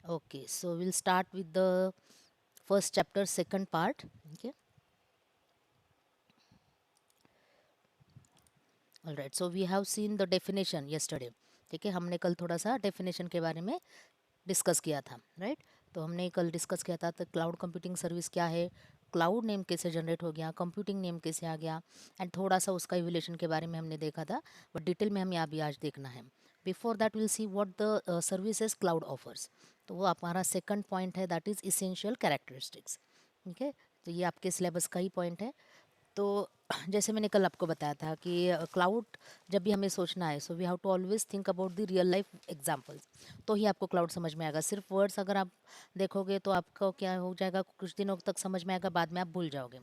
Okay, so we'll start with the first chapter, second part. Okay, all right. So we have seen the definition yesterday. ठीक है, हमने कल थोड़ा सा definition के बारे में डिस्कस किया था, राइट? तो हमने कल डिस्कस किया था तो क्लाउड कंप्यूटिंग सर्विस क्या है, क्लाउड नेम कैसे जनरेट हो गया, कंप्यूटिंग नेम कैसे आ गया, एंड थोड़ा सा उसका इवोल्यूशन के बारे में हमने देखा था, बट डिटेल में हमें अभी आज देखना है. Before that will see what the services cloud offers. तो वो हमारा सेकंड पॉइंट है, दैट इज़ इसेंशियल कैरेक्टरिस्टिक्स. ठीक है, तो ये आपके सिलेबस का ही पॉइंट है. तो जैसे मैंने कल आपको बताया था कि क्लाउड जब भी हमें सोचना है, so we have to always think about the real life examples. तो ही आपको क्लाउड समझ में आएगा. सिर्फ वर्ड्स अगर आप देखोगे तो आपको क्या हो जाएगा, कुछ दिनों तक समझ में आएगा, बाद में आप भूल जाओगे.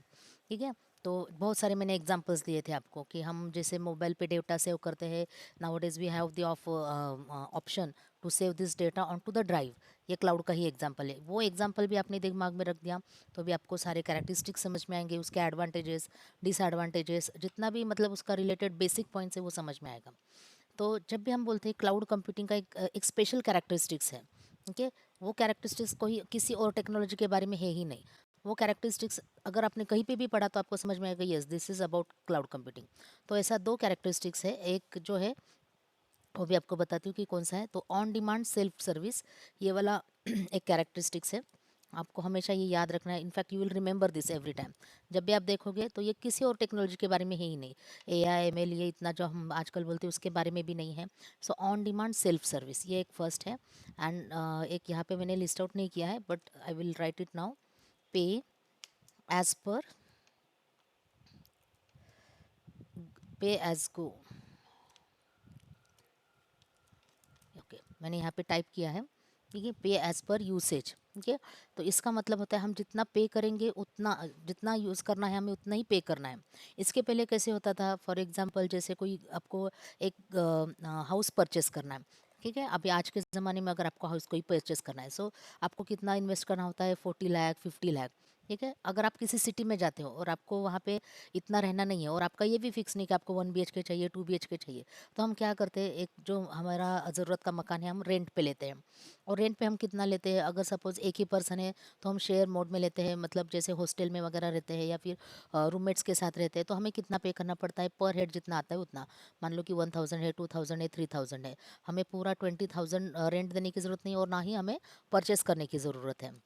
ठीक है, तो बहुत सारे मैंने एग्जांपल्स दिए थे आपको कि हम जैसे मोबाइल पे डेटा सेव करते हैं. Nowadays we have the option to save this data on to the drive. ये क्लाउड का ही एग्जांपल है. वो एग्जांपल भी आपने दिमाग में रख दिया तो भी आपको सारे कैरेक्टरिस्टिक्स समझ में आएंगे, उसके एडवांटेजेस, डिसएडवांटेजेस, जितना भी मतलब उसका रिलेटेड बेसिक पॉइंट्स है वो समझ में आएगा. तो जब भी हम बोलते हैं क्लाउड कंप्यूटिंग का एक स्पेशल कैरेक्टरिस्टिक्स है. ठीक है, वो कैरेक्टरिस्टिक्स कोई किसी और टेक्नोलॉजी के बारे में है ही नहीं. वो कैरेक्टरिस्टिक्स अगर आपने कहीं पे भी पढ़ा तो आपको समझ में आएगा, yes this is about cloud computing. तो ऐसा दो कैरेक्टरिस्टिक्स है. एक जो है वो भी आपको बताती हूँ कि कौन सा है. तो ऑन डिमांड सेल्फ सर्विस, ये वाला एक कैरेक्टरिस्टिक्स है. आपको हमेशा ये याद रखना है. In fact you will remember this every time. जब भी आप देखोगे तो ये किसी और टेक्नोलॉजी के बारे में है ही नहीं. AI ML ये इतना जो हम आजकल बोलते हैं उसके बारे में भी नहीं है. So on demand self service ये एक फर्स्ट है. एंड एक यहाँ पे मैंने लिस्ट आउट नहीं किया है but I will write it now. पे एज पर, पे एज गो. ओके, मैंने यहाँ पे टाइप किया है. ठीक है, पे एज पर यूसेज. ठीक है, तो इसका मतलब होता है हम जितना पे करेंगे उतना, जितना यूज़ करना है हमें उतना ही पे करना है. इसके पहले कैसे होता था, फॉर एग्जांपल जैसे कोई आपको एक हाउस परचेस करना है. ठीक है, अभी आज के ज़माने में अगर आपको हाउस कोई परचेस करना है, सो आपको कितना इन्वेस्ट करना होता है, 40 लाख 50 लाख. ठीक है, अगर आप किसी सिटी में जाते हो और आपको वहाँ पे इतना रहना नहीं है और आपका ये भी फिक्स नहीं कि आपको 1 BHK चाहिए, 2 BHK चाहिए, तो हम क्या करते हैं, एक जो हमारा ज़रूरत का मकान है हम रेंट पे लेते हैं. और रेंट पे हम कितना लेते हैं, अगर सपोज़ एक ही पर्सन है तो हम शेयर मोड में लेते हैं, मतलब जैसे हॉस्टल में वगैरह रहते हैं या फिर रूममेट्स के साथ रहते हैं, तो हमें कितना पे करना पड़ता है, पर हेड जितना आता है उतना. मान लो कि 1000 है, 2000 है, 3000 है, हमें पूरा 20,000 रेंट देने की ज़रूरत नहीं और ना ही हमें परचेस करने की ज़रूरत है.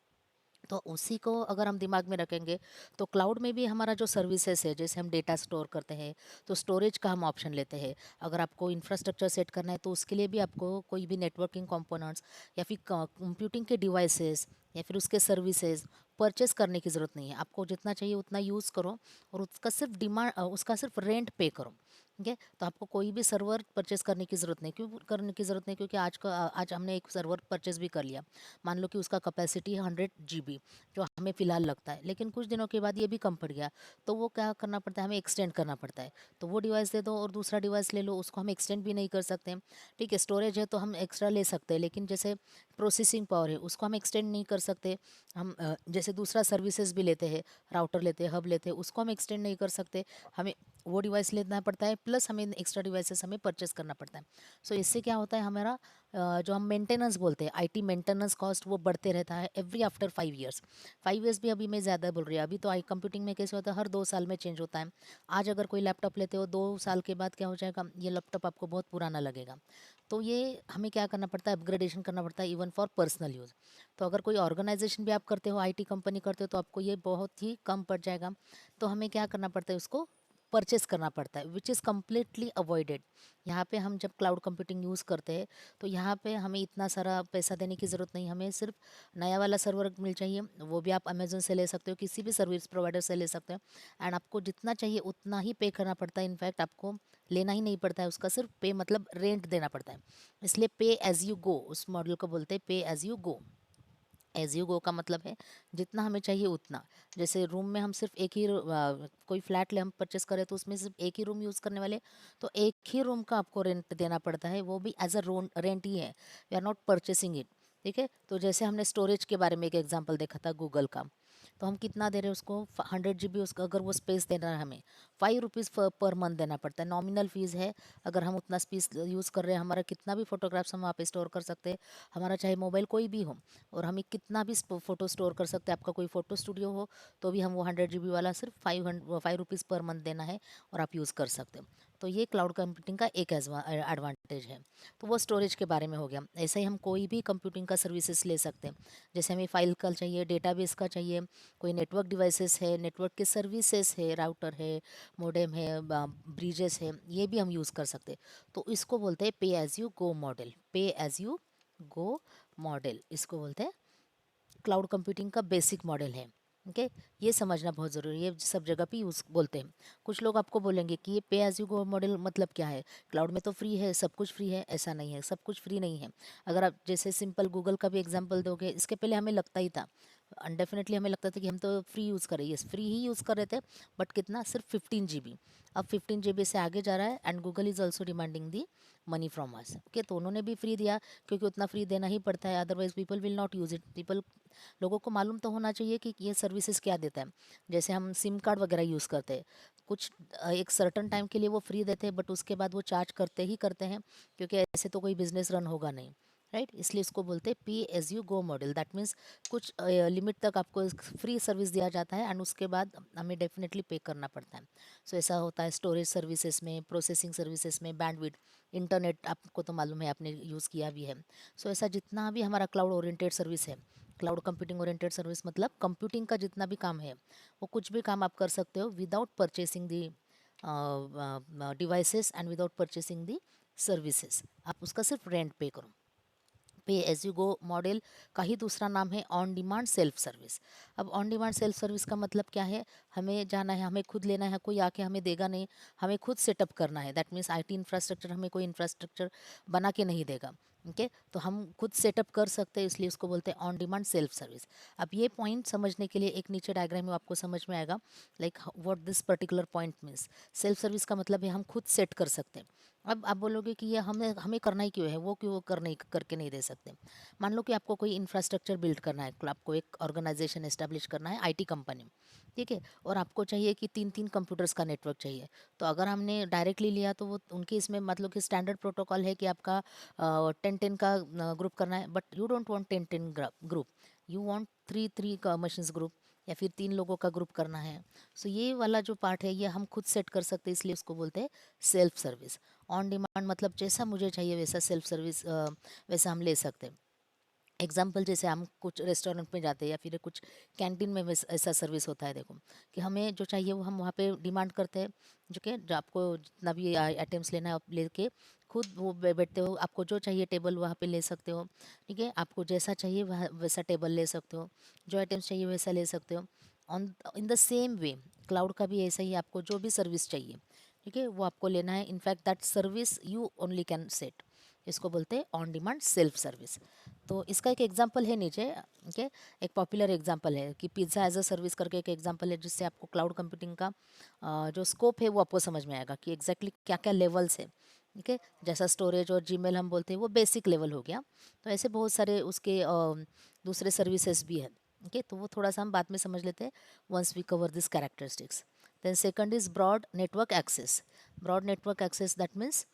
तो उसी को अगर हम दिमाग में रखेंगे तो क्लाउड में भी हमारा जो सर्विसेज है, जैसे हम डेटा स्टोर करते हैं तो स्टोरेज का हम ऑप्शन लेते हैं. अगर आपको इंफ्रास्ट्रक्चर सेट करना है तो उसके लिए भी आपको कोई भी नेटवर्किंग कंपोनेंट्स या फिर कंप्यूटिंग के डिवाइसेस या फिर उसके सर्विसेज परचेस करने की ज़रूरत नहीं है. आपको जितना चाहिए उतना यूज़ करो और उसका सिर्फ डिमांड, उसका सिर्फ रेंट पे करो. ठीक है, तो आपको कोई भी सर्वर परचेस करने की ज़रूरत नहीं. क्यों करने की ज़रूरत नहीं, क्योंकि आज हमने एक सर्वर परचेस भी कर लिया. मान लो कि उसका कैपेसिटी है 100 GB, जो हमें फ़िलहाल लगता है, लेकिन कुछ दिनों के बाद ये भी कम पड़ गया. तो वो क्या करना पड़ता है, हमें एक्सटेंड करना पड़ता है. तो वो डिवाइस दे दो और दूसरा डिवाइस ले लो, उसको हम एक्सटेंड भी नहीं कर सकते. ठीक है, स्टोरेज है तो हम एक्स्ट्रा ले सकते हैं, लेकिन जैसे प्रोसेसिंग पावर है उसको हम एक्सटेंड नहीं कर सकते. हम जैसे दूसरा सर्विसेज भी लेते हैं, राउटर लेते हैं, हब लेते हैं, उसको हम एक्सटेंड नहीं कर सकते. हमें वो डिवाइस लेना पड़ता है, प्लस हमें एक्स्ट्रा डिवाइसेस हमें परचेस करना पड़ता है. सो इससे क्या होता है, हमारा जो हम मेंटेनेंस बोलते हैं, IT मेंटेनेंस कॉस्ट, वो बढ़ते रहता है एवरी आफ्टर 5 ईयर्स. 5 ईयर्स भी अभी मैं ज़्यादा बोल रही हूँ. अभी तो आई कंप्यूटिंग में कैसे होता है, हर 2 साल में चेंज होता है. आज अगर कोई लैपटॉप लेते हो, 2 साल के बाद क्या हो जाएगा, ये लैपटॉप आपको बहुत पुराना लगेगा. तो ये हमें क्या करना पड़ता है, अपग्रेडेशन करना पड़ता है इवन फॉर पर्सनल यूज़. तो अगर कोई ऑर्गेनाइजेशन भी आप करते हो, IT कंपनी करते हो, तो आपको ये बहुत ही कम पड़ जाएगा. तो हमें क्या करना पड़ता है, उसको परचेस करना पड़ता है, विच इज़ कम्प्लीटली अवॉइडेड. यहाँ पे हम जब क्लाउड कंप्यूटिंग यूज़ करते हैं तो यहाँ पे हमें इतना सारा पैसा देने की ज़रूरत नहीं. हमें सिर्फ नया वाला सर्वर मिल चाहिए, वो भी आप अमेज़न से ले सकते हो, किसी भी सर्विस प्रोवाइडर से ले सकते हो. एंड आपको जितना चाहिए उतना ही पे करना पड़ता है. इनफैक्ट आपको लेना ही नहीं पड़ता है उसका, सिर्फ पे मतलब रेंट देना पड़ता है. इसलिए पे एज़ यू गो उस मॉडल को बोलते हैं, पे as you go. As you go का मतलब है जितना हमें चाहिए उतना. जैसे रूम में हम सिर्फ एक ही कोई फ्लैट ले हम परचेस करें तो उसमें सिर्फ एक ही रूम यूज़ करने वाले, तो एक ही रूम का आपको रेंट देना पड़ता है, वो भी एज अ रेंट ही है. We are not purchasing it. ठीक है, तो जैसे हमने स्टोरेज के बारे में एक एग्जांपल देखा था गूगल का. तो हम कितना दे रहे हैं उसको, 100 GB उसका अगर वो स्पेस देना है हमें, ₹5 पर मंथ देना पड़ता है, नॉमिनल फीस है। अगर हम उतना स्पेस यूज़ कर रहे हैं, हमारा कितना भी फोटोग्राफ्स हम वहाँ पे स्टोर कर सकते हैं, हमारा चाहे मोबाइल कोई भी हो, और हमें कितना भी फ़ोटो स्टोर कर सकते हैं। आपका कोई फ़ोटो स्टूडियो हो तो भी हम वो 100 GB वाला सिर्फ ₹5 पर मंथ देना है और आप यूज़ कर सकते हो। तो ये क्लाउड कंप्यूटिंग का एक एडवांटेज है। तो वो स्टोरेज के बारे में हो गया। ऐसे ही हम कोई भी कंप्यूटिंग का सर्विसेज ले सकते हैं। जैसे हमें फाइल का चाहिए, डेटाबेस का चाहिए, कोई नेटवर्क डिवाइसेस है, नेटवर्क के सर्विसेज है, राउटर है, मोडेम है, ब्रिजेस है, ये भी हम यूज़ कर सकते हैं। तो इसको बोलते हैं pay as you go model. पे एज यू गो मॉडल इसको बोलते हैं, क्लाउड कंप्यूटिंग का बेसिक मॉडल है। ओके, ये समझना बहुत ज़रूरी है, ये सब जगह पे यूज़ बोलते हैं। कुछ लोग आपको बोलेंगे कि ये पे एज यू गो मॉडल मतलब क्या है, क्लाउड में तो फ्री है, सब कुछ फ्री है। ऐसा नहीं है, सब कुछ फ्री नहीं है। अगर आप जैसे सिंपल गूगल का भी एग्जांपल दोगे, इसके पहले हमें लगता ही था, अनडेफिनेटली हमें लगता था कि हम तो फ्री यूज़ कर रहे हैं, यस फ्री ही यूज़ कर रहे थे, बट कितना, सिर्फ 15 GB। अब 15 GB से आगे जा रहा है, and Google is also demanding the money from us. Okay, तो उन्होंने भी फ्री दिया, क्योंकि उतना फ्री देना ही पड़ता है, otherwise people will not use it. People, लोगों को मालूम तो होना चाहिए कि ये सर्विसेज क्या देता है। जैसे हम सिम कार्ड वगैरह यूज़ करते हैं, कुछ एक सर्टन टाइम के लिए वो फ्री देते हैं, बट उसके बाद वो चार्ज करते ही करते हैं, क्योंकि ऐसे तो कोई बिजनेस रन होगा नहीं, राइट। इसलिए इसको बोलते हैं pay as you go model. That means कुछ लिमिट तक आपको फ्री सर्विस दिया जाता है, एंड उसके बाद हमें डेफिनेटली पे करना पड़ता है। सो ऐसा होता है स्टोरेज सर्विसेज में, प्रोसेसिंग सर्विसेज में, बैंडविड्थ, इंटरनेट आपको तो मालूम है, आपने यूज़ किया भी है। सो ऐसा जितना भी हमारा क्लाउड ओरिएंटेड सर्विस है, क्लाउड कंप्यूटिंग ओरिएंटेड सर्विस मतलब कंप्यूटिंग का जितना भी काम है, वो कुछ भी काम आप कर सकते हो without purchasing the devices and without purchasing the services. आप उसका सिर्फ रेंट पे करो। पे एज यू गो मॉडल का ही दूसरा नाम है ऑन डिमांड सेल्फ सर्विस। अब ऑन डिमांड सेल्फ सर्विस का मतलब क्या है, हमें जाना है, हमें खुद लेना है, कोई आके हमें देगा नहीं, हमें खुद सेटअप करना है। दैट मीन्स आईटी इंफ्रास्ट्रक्चर हमें कोई इंफ्रास्ट्रक्चर बना के नहीं देगा। ओके, तो हम खुद सेटअप कर सकते हैं, इसलिए उसको बोलते हैं ऑन डिमांड सेल्फ सर्विस। अब ये पॉइंट समझने के लिए एक नीचे डायग्राम में आपको समझ में आएगा, like what this particular point means. Self service का मतलब है हम खुद सेट कर सकते हैं। अब आप बोलोगे कि ये हमें हमें करना ही क्यों है, वो क्यों करके नहीं दे सकते। मान लो कि आपको कोई इंफ्रास्ट्रक्चर बिल्ड करना है, आपको एक ऑर्गेनाइजेशन एस्टेब्लिश करना है आईटी कंपनी, ठीक है, और आपको चाहिए कि 3-3 कंप्यूटर्स का नेटवर्क चाहिए। तो अगर हमने डायरेक्टली लिया तो वो उनके इसमें मतलब कि स्टैंडर्ड प्रोटोकॉल है कि आपका 10-10 का ग्रुप करना है, but you don't want 10-10 group, you want 3-3 का मशीन्स ग्रुप, या फिर 3 लोगों का ग्रुप करना है। सो ये वाला जो पार्ट है ये हम खुद सेट कर सकते हैं, इसलिए उसको बोलते हैं सेल्फ सर्विस। ऑन डिमांड मतलब जैसा मुझे चाहिए वैसा सेल्फ सर्विस वैसा हम ले सकते हैं। एग्जाम्पल, जैसे हम कुछ रेस्टोरेंट में जाते हैं या फिर कुछ कैंटीन में ऐसा सर्विस होता है, देखो कि हमें जो चाहिए वो हम वहाँ पे डिमांड करते हैं, जो आपको जितना भी आइटम्स लेना है आप लेके खुद वो बैठते हो, आपको जो चाहिए टेबल वहाँ पे ले सकते हो, ठीक है, आपको जैसा चाहिए वह वैसा टेबल ले सकते हो, जो आइटम्स चाहिए वैसा ले सकते हो। On in the same way cloud का भी ऐसा ही, आपको जो भी सर्विस चाहिए, ठीक है, वो आपको लेना है। In fact that service you only can set. इसको बोलते हैं ऑन डिमांड सेल्फ सर्विस। तो इसका एक एग्जांपल है नीचे, ओके, एक पॉपुलर एग्जांपल है कि पिज़्ज़ा एज अ सर्विस करके एक एग्जांपल है, जिससे आपको क्लाउड कंप्यूटिंग का जो स्कोप है वो आपको समझ में आएगा कि एग्जैक्टली क्या क्या लेवल्स है। ठीक है, जैसा स्टोरेज और जीमेल हम बोलते हैं वो बेसिक लेवल हो गया, तो ऐसे बहुत सारे उसके दूसरे सर्विसेज भी है। ओके, तो वो थोड़ा सा हम बाद में समझ लेते हैं once we cover this characteristics. Then second is broad network access. Broad network access that means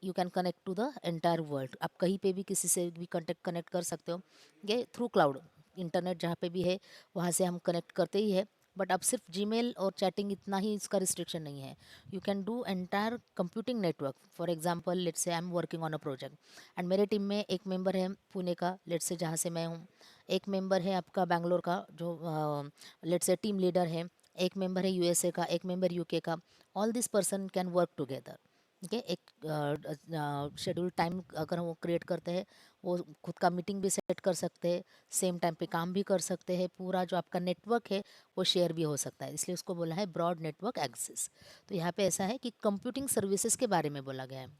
you can connect to the entire world. आप कहीं पे भी किसी से भी कनेक्ट कर सकते हो, ये थ्रू क्लाउड। इंटरनेट जहाँ पे भी है वहाँ से हम कनेक्ट करते ही है, बट अब सिर्फ जीमेल और चैटिंग इतना ही इसका रिस्ट्रिक्शन नहीं है। You can do entire computing network. For example let's say I am working on a project, and मेरे टीम में एक मेंबर है पुणे का, लेट्स से जहाँ से मैं हूँ, एक मेंबर है आपका बैंगलोर का जो लेट्स से टीम लीडर है, एक मेंबर है यूएसए का, एक मेंबर यूके का। All this person can work together. ठीक है, एक शेड्यूल टाइम अगर वो क्रिएट करते हैं, वो खुद का मीटिंग भी सेट कर सकते हैं, सेम टाइम पे काम भी कर सकते हैं, पूरा जो आपका नेटवर्क है वो शेयर भी हो सकता है, इसलिए उसको बोला है ब्रॉड नेटवर्क एक्सेस। तो यहाँ पे ऐसा है कि कंप्यूटिंग सर्विसेज के बारे में बोला गया है।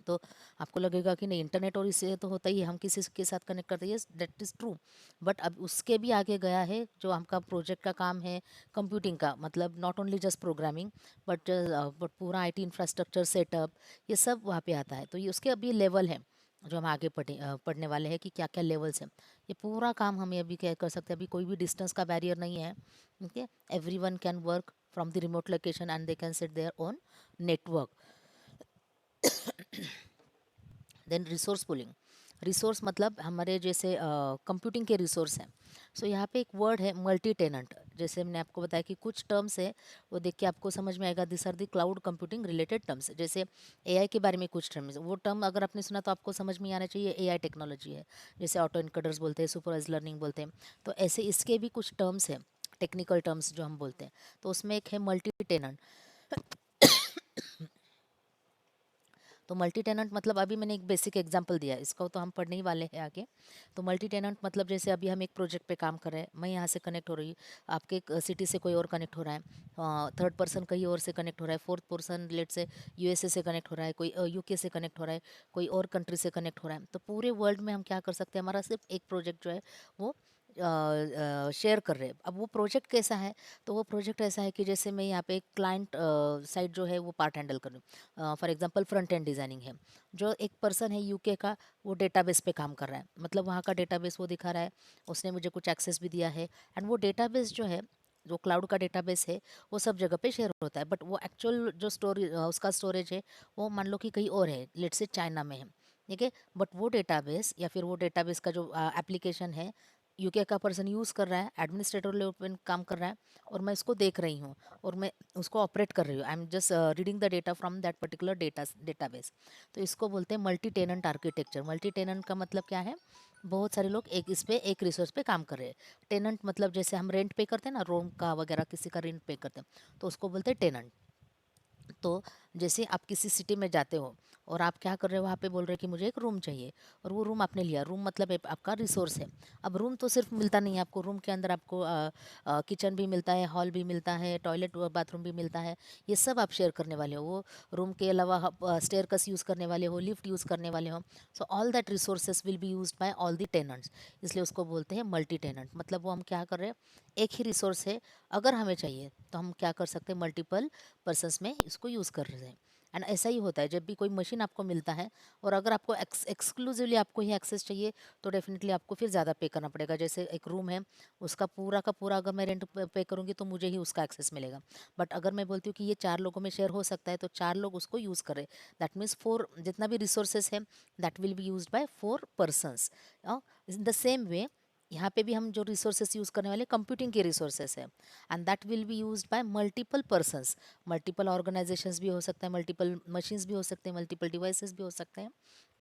तो आपको लगेगा कि नहीं इंटरनेट और इससे तो होता ही है, हम किसी के साथ कनेक्ट करते हैं, दैट इज़ ट्रू, बट अब उसके भी आगे गया है जो हमका प्रोजेक्ट का काम है कंप्यूटिंग का, मतलब not only just programming, but पूरा आईटी इंफ्रास्ट्रक्चर सेटअप, ये सब वहाँ पे आता है। तो ये उसके अभी लेवल है, जो हम आगे पढ़ने वाले हैं कि क्या क्या लेवल्स हैं। ये पूरा काम हम अभी क्या कर सकते हैं, अभी कोई भी डिस्टेंस का बैरियर नहीं है। Okay, everyone can work from the remote location and they can set their own network. Then resource pooling, resource मतलब हमारे जैसे कंप्यूटिंग के रिसोर्स हैं। सो यहाँ पे एक वर्ड है मल्टी टेनेंट। जैसे मैंने आपको बताया कि कुछ टर्म्स है वो देख के आपको समझ में आएगा, this are the cloud computing related terms. जैसे एआई के बारे में कुछ टर्म्स, वो टर्म अगर आपने सुना तो आपको समझ में आना चाहिए एआई टेक्नोलॉजी है। जैसे ऑटो इनकोडर्स बोलते हैं, सुपरवाइज लर्निंग बोलते हैं। तो ऐसे इसके भी कुछ टर्म्स हैं, टेक्निकल टर्म्स जो हम बोलते हैं। तो उसमें एक है मल्टी टेनेंट। तो मल्टी टेनेंट मतलब अभी मैंने एक बेसिक एग्जांपल दिया, इसको तो हम पढ़ने ही वाले हैं आगे। तो मल्टी टेनेंट मतलब जैसे अभी हम एक प्रोजेक्ट पे काम कर रहे हैं, मैं यहाँ से कनेक्ट हो रही हूँ, आपके सिटी से कोई और कनेक्ट हो रहा है, थर्ड पर्सन कहीं और से कनेक्ट हो रहा है, फोर्थ पर्सन लेट से यूएसए से कनेक्ट हो रहा है, कोई यूके से कनेक्ट हो रहा है, कोई और कंट्री से कनेक्ट हो रहा है। तो पूरे वर्ल्ड में हम क्या कर सकते हैं, हमारा सिर्फ एक प्रोजेक्ट जो है वो शेयर कर रहे हैं। अब वो प्रोजेक्ट कैसा है, तो वो प्रोजेक्ट ऐसा है कि जैसे मैं यहाँ पे एक क्लाइंट साइड जो है वो पार्ट हैंडल कर रही हूँ। For example front end designing है, जो एक पर्सन है यूके का, वो डेटाबेस पे काम कर रहा है, मतलब वहाँ का डेटाबेस वो दिखा रहा है, उसने मुझे कुछ एक्सेस भी दिया है। एंड वो डेटाबेस जो है, जो क्लाउड का डेटाबेस है, वो सब जगह पे शेयर होता है, बट वो एक्चुअल जो स्टोरेज उसका स्टोरेज है वो मान लो कि कहीं और है, लेट से चाइना में है। ठीक है, बट वो डेटाबेस या फिर वो डेटाबेस का जो एप्लीकेशन है, यूके का पर्सन यूज़ कर रहा है, एडमिनिस्ट्रेटर लेवल पे काम कर रहा है, और मैं इसको देख रही हूँ और मैं उसको ऑपरेट कर रही हूँ। I am just reading the data from that particular database. तो इसको बोलते हैं multi tenant architecture. Multi tenant का मतलब क्या है, बहुत सारे लोग एक इस पे एक रिसोर्स पे काम कर रहे हैं। टेनेंट मतलब जैसे हम रेंट पे करते हैं ना, रूम का वगैरह किसी का रेंट पे करते हैं, तो उसको बोलते हैं टेनेंट। तो जैसे आप किसी सिटी में जाते हो और आप क्या कर रहे हो, वहाँ पे बोल रहे हो कि मुझे एक रूम चाहिए, और वो रूम आपने लिया। रूम मतलब आपका रिसोर्स है। अब रूम तो सिर्फ मिलता नहीं है आपको, रूम के अंदर आपको किचन भी मिलता है, हॉल भी मिलता है, टॉयलेट बाथरूम भी मिलता है। ये सब आप शेयर करने वाले हो। वो रूम के अलावा स्टेयरकेस यूज़ करने वाले हो, लिफ्ट यूज़ करने वाले हो। So all that resources will be used by all the tenants. इसलिए उसको बोलते हैं मल्टी टेनेंट। मतलब वो हम क्या कर रहे हैं, एक ही रिसोर्स है, अगर हमें चाहिए तो हम क्या कर सकते हैं, मल्टीपल पर्सन्स में इसको यूज़ कर रहे हैं। एंड ऐसा ही होता है जब भी कोई मशीन आपको मिलता है, और अगर आपको एक्सक्लूसिवली आपको ही एक्सेस चाहिए, तो डेफिनेटली आपको फिर ज़्यादा पे करना पड़ेगा। जैसे एक रूम है, उसका पूरा का पूरा अगर मैं रेंट पे करूँगी तो मुझे ही उसका एक्सेस मिलेगा। बट अगर मैं बोलती हूँ कि ये 4 लोगों में शेयर हो सकता है, तो 4 लोग उसको यूज़ करें, दैट मीन्स 4, जितना भी रिसोर्सेज है that will be use by 4 persons. In the same way यहाँ पे भी हम जो रिसोर्सेस यूज़ करने वाले कंप्यूटिंग के रिसोर्सेस है, and that will be used by multiple persons. Multiple organisations भी हो सकता है, मल्टीपल मशीन्स भी हो सकते हैं, मल्टीपल डिवाइसेस भी हो सकते हैं।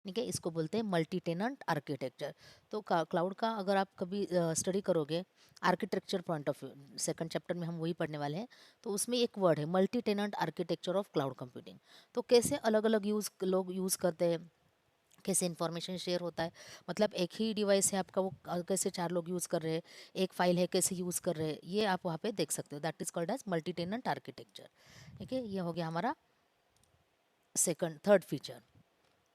ठीक है, इसको बोलते हैं मल्टी टेनेंट आर्किटेक्चर। तो क्लाउड का अगर आप कभी स्टडी करोगे architecture point of view, second chapter में हम वही पढ़ने वाले हैं, तो उसमें एक वर्ड है multi tenant architecture of cloud computing. तो कैसे अलग अलग लोग यूज़ करते हैं, कैसे इन्फॉर्मेशन शेयर होता है, मतलब एक ही डिवाइस है आपका, वो कैसे 4 लोग यूज़ कर रहे हैं, एक फाइल है कैसे यूज़ कर रहे हैं, ये आप वहाँ पे देख सकते हो। That is called as multi tenant architecture. ठीक है, ये हो गया हमारा सेकंड थर्ड फीचर।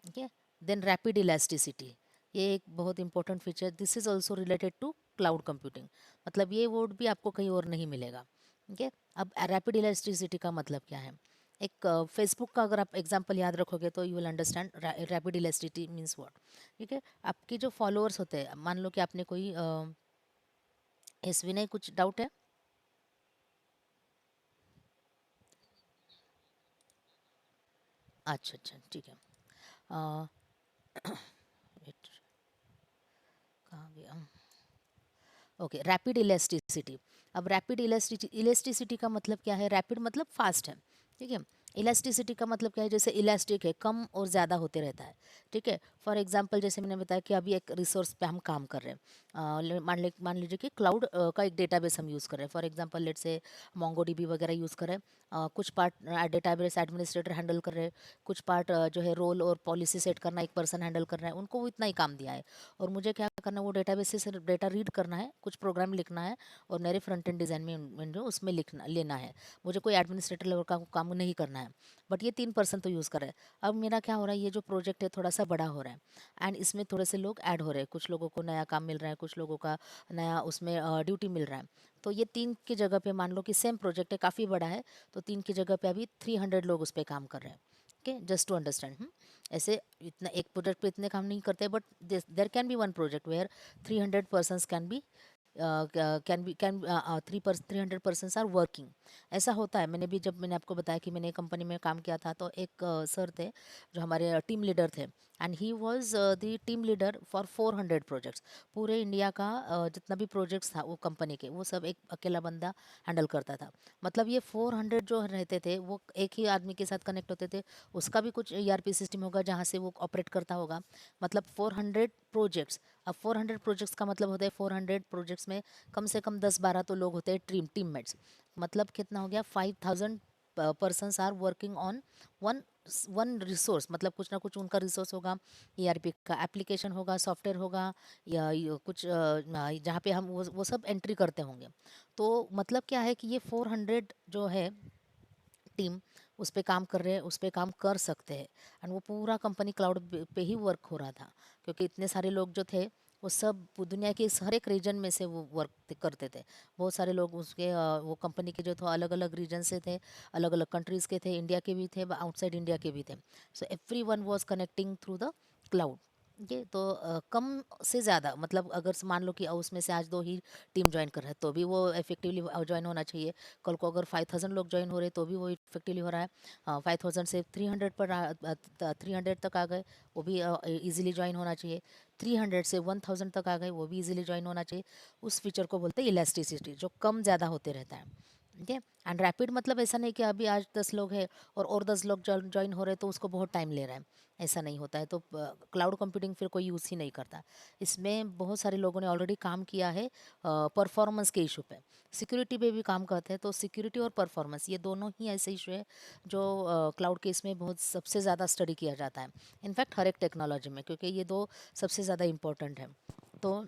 ठीक है, देन रैपिड इलास्टिसिटी, ये एक बहुत important feature, this is also related to cloud computing. मतलब ये वर्ड भी आपको कहीं और नहीं मिलेगा। ठीक है, अब रैपिड इलास्टिसिटी का मतलब क्या है, एक फेसबुक का अगर आप एग्जांपल याद रखोगे तो you will understand rapid elasticity means what. ठीक है, आपके जो फॉलोअर्स होते हैं, मान लो कि आपने कोई एस विनय कुछ डाउट है? अच्छा अच्छा ठीक है। अ, wait, कहाँ गया? Okay, rapid elasticity. अब रैपिड इलास्टिसिटी का मतलब क्या है, रैपिड मतलब फास्ट है। ठीक है, इलास्टिसिटी का मतलब क्या है, जैसे इलास्टिक है, कम और ज़्यादा होते रहता है। ठीक है, फॉर एग्जांपल जैसे मैंने बताया कि अभी एक रिसोर्स पे हम काम कर रहे हैं, मान लीजिए कि क्लाउड का एक डेटाबेस हम यूज़ कर रहे हैं, फॉर एग्जांपल लेट से मोंगो डीबी वगैरह यूज़ कर रहे हैं। कुछ पार्ट डेटाबेस एडमिनिस्ट्रेटर हैंडल कर रहे हैं, कुछ पार्ट जो है रोल और पॉलिसी सेट करना एक पर्सन हैंडल कर रहा है, उनको वो इतना ही काम दिया है। और मुझे क्या करना है, वो डेटाबेस से सिर्फ डेटा रीड करना है, कुछ प्रोग्राम लिखना है, और मेरे फ्रंट एंड डिज़ाइन में जो उसमें लिखना लेना है। मुझे कोई एडमिनिस्ट्रेटर लेवल का काम नहीं करना है। बट ये 3 पर्सन तो यूज़ कर रहे हैं। अब मेरा क्या हो रहा है, ये जो प्रोजेक्ट है थोड़ा सा बड़ा हो रहा है, एंड इसमें थोड़े से लोग ऐड हो रहे हैं, कुछ लोगों को नया काम मिल रहा है, कुछ लोगों का नया उसमें ड्यूटी मिल रहा है। तो ये 3 की जगह पे मान लो कि सेम प्रोजेक्ट है, काफ़ी बड़ा है, तो 3 की जगह पे अभी 300 लोग उस पर काम कर रहे हैं। Okay, just to understand. ऐसे इतना एक प्रोजेक्ट पे इतने काम नहीं करते, but there can be one project where 300 persons can be can 300 persons are working. ऐसा होता है। जब मैंने आपको बताया कि मैंने एक कंपनी में काम किया था, तो एक सर थे जो हमारे टीम लीडर थे, and he was the team leader for 400 projects. पूरे इंडिया का जितना भी प्रोजेक्ट्स था वो कंपनी के, वो सब एक अकेला बंदा हैंडल करता था। मतलब ये 400 जो रहते थे वो एक ही आदमी के साथ कनेक्ट होते थे। उसका भी कुछ ईआरपी सिस्टम होगा जहाँ से वो ऑपरेट करता होगा। मतलब 400 प्रोजेक्ट्स। अब 400 प्रोजेक्ट्स का मतलब होता है 400 प्रोजेक्ट्स में कम से कम 10-12 तो लोग होते हैं टीममेट्स। मतलब कितना हो गया, 5000 persons are working on one one resource. मतलब कुछ ना कुछ उनका रिसोर्स होगा, ईआरपी का एप्लीकेशन होगा, सॉफ्टवेयर होगा, या कुछ जहाँ पे हम वो सब एंट्री करते होंगे। तो मतलब क्या है कि ये 400 जो है टीम उस पे काम कर रहे हैं, उस पे काम कर सकते हैं। एंड वो पूरा कंपनी क्लाउड पे ही वर्क हो रहा था, क्योंकि इतने सारे लोग जो थे वो सब दुनिया के हर एक रीजन में से वो वर्क करते थे। बहुत सारे लोग उसके वो कंपनी के जो थे अलग अलग रीजन से थे, अलग अलग कंट्रीज़ के थे, इंडिया के भी थे, आउटसाइड इंडिया के भी थे। So every one was connecting through the cloud. ये तो कम से ज़्यादा, मतलब अगर मान लो कि उसमें से आज 2 ही टीम ज्वाइन कर रहे हैं तो भी वो इफेक्टिवली ज्वाइन होना चाहिए। कल को अगर 5000 लोग ज्वाइन हो रहे तो भी वो इफेक्टिवली हो रहा है। 5000 से 300 पर 300 तक आ गए, वो भी इजीली ज्वाइन होना चाहिए। 300 से 1000 तक आ गए, वो भी इजीली ज्वाइन होना चाहिए। उस फीचर को बोलते हैं इलास्टिसिटी, जो कम ज़्यादा होते रहता है। ठीक है। एंड रैपिड मतलब ऐसा नहीं कि अभी आज 10 लोग हैं और 10 लोग ज्वाइन हो रहे हैं तो उसको बहुत टाइम ले रहा है। ऐसा नहीं होता है। तो क्लाउड कंप्यूटिंग फिर कोई यूज़ ही नहीं करता। इसमें बहुत सारे लोगों ने ऑलरेडी काम किया है परफॉर्मेंस के इशू पे। सिक्योरिटी पे भी काम करते हैं, तो सिक्योरिटी और परफॉर्मेंस ये दोनों ही ऐसे इशू है जो क्लाउड केस में बहुत सबसे ज़्यादा स्टडी किया जाता है। इनफैक्ट हर एक टेक्नोलॉजी में, क्योंकि ये दो सबसे ज़्यादा इम्पोर्टेंट है। तो